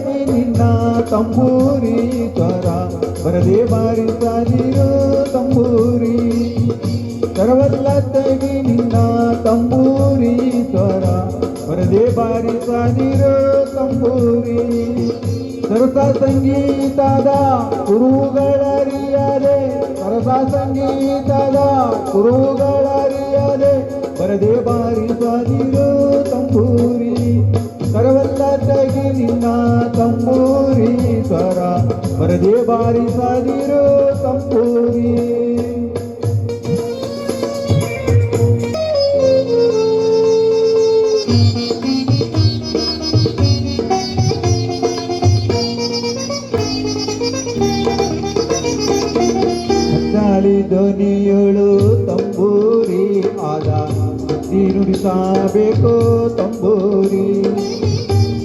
ತೆಗಿ ನಿನ್ನ ತಂಬೂರಿ ಸ್ವರ ಬರದೆ ಬಾರಿಸದಿರೋ ತಂಬೂರಿ ಕರವಲ್ಲ ತೆಗಿ ನಿನ್ನ ತಂಬೂರಿ ಸ್ವರ ಬರದೆ ಬಾರಿಸದಿರೋ ತಂಬೂರಿ ಸರಸ ಸಂಗೀತದ ಕುರುಗಳರಿಯದೆ ಸರಸ ಸಂಗೀತದ ಕುರುಗಳರಿಯದೆ ಬರದೆ ಬಾರಿಸದಿರೋ ತಂಬೂರಿ ಕರವಲ್ಲ ತೆಗಿ ನಿನ್ನ ತಂಬೂರಿ ಸ್ವರ ಬರದೆ ಬಾರಿಸದಿರೋ ತಂಬೂರಿ ಗಾಳಿ ಧ್ವನಿಯೊಳು ತಂಬೂರಿ ಆದ ಬುದ್ಧಿ ನುಡಿಸಬೇಕು ತಂಬೂರಿ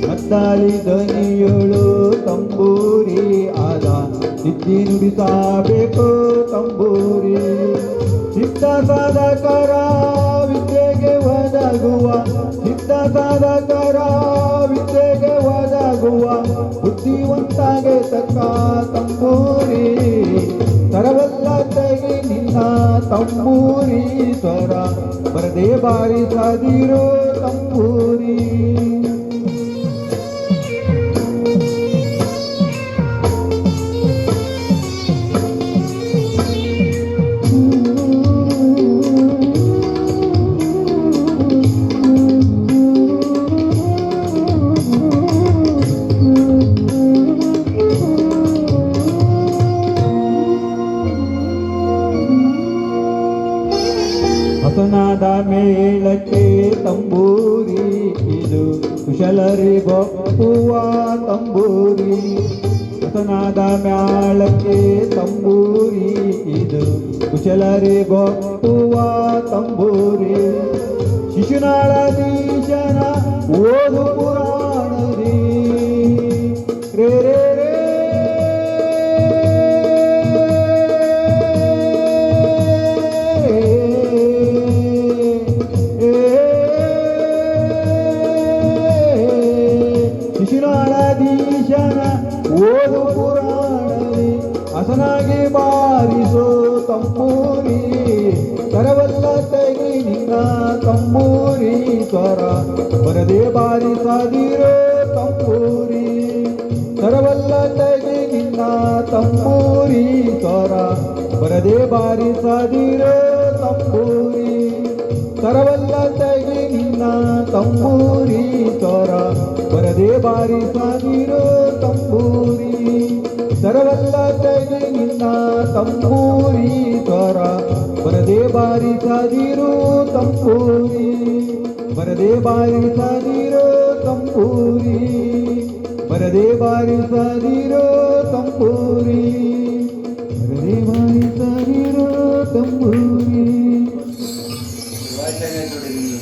ಮದ್ದಾಳಿ ಧ್ವನಿಯೊಳು ತಂಬೂರಿ ಆದ ಸಿದ್ಧಿ ನುಡಿಸಬೇಕು ತಂಬೂರಿ ಸಿದ್ಧ ಸಾಧಕರ ವಿದ್ಯೆಗೆ ಒದಗುವ ಸಿದ್ಧ ಸಾಧಕರ ವಿದ್ಯೆಗೆ ಒದಗುವ ಬುದ್ಧಿವಂತಾಗೆ ತಕ್ಕ ತಂಬೂರಿ ಕರವಲ್ಲ ತೆಗಿ ನಿನ್ನ ತಂಬೂರಿ ಸ್ವರ ಬರದೆ ಬಾರಿಸದಿರೋ ತಂಬೂರಿ ಹಸನಾದ ಮೇಳಕ್ಕೆ ತಂಬೂರಿ ಇದು ಕುಶಲರಿಗೊಪ್ಪುವ ತಂಬೂರಿ ಹಸನಾದ ಮೇಳಕ್ಕೆ ತಂಬೂರಿ ಇದು ಕುಶಲರಿಗೊಪ್ಪುವ ತಂಬೂರಿ ಶಿಶುನಾಳದೀಶನ ಓದು ಪುರಾಣದಿ ರೇ ರೇ ರೇ ಶಿಶುನಾಳದೀಶನ ಓದು ಪುರಾಣದಿ ಹಸನಾಗಿ ಬಾರಿಸೋ ತಂಬೂರಿ ಕರವಲ್ಲ ತೆಗಿ ನಿನ್ನ ತಂಬೂರಿ ಸ್ವರ ಬರದೆ ಬಾರಿಸದಿರೋ ತಂಬೂರಿ ಕರವಲ್ಲ ತೆಗಿ ನಿನ್ನ ತಂಬೂರಿ ಸ್ವರ ಬರದೆ ಬಾರಿಸದಿರೋ ತಂಬೂರಿ ಕರವಲ್ಲ ತೆಗಿ ನಿನ್ನ ತಂಬೂರಿ ಸ್ವರ ಬರದೆ ಬಾರಿಸದಿರೋ ತಂಬೂರಿ ಕರವಲ್ಲ ತೆಗಿ ನಿನ್ನ ತಂಬೂರಿ ಸ್ವರ ಬರದೆ ಬಾರಿಸದಿರೋ ತಂಬೂರಿ ಬರದೆ ಬಾರಿಸದಿರೋ ತಂಬೂರಿ ಬರದೆ ಬಾರಿಸದಿರೋ ತಂಬೂರಿ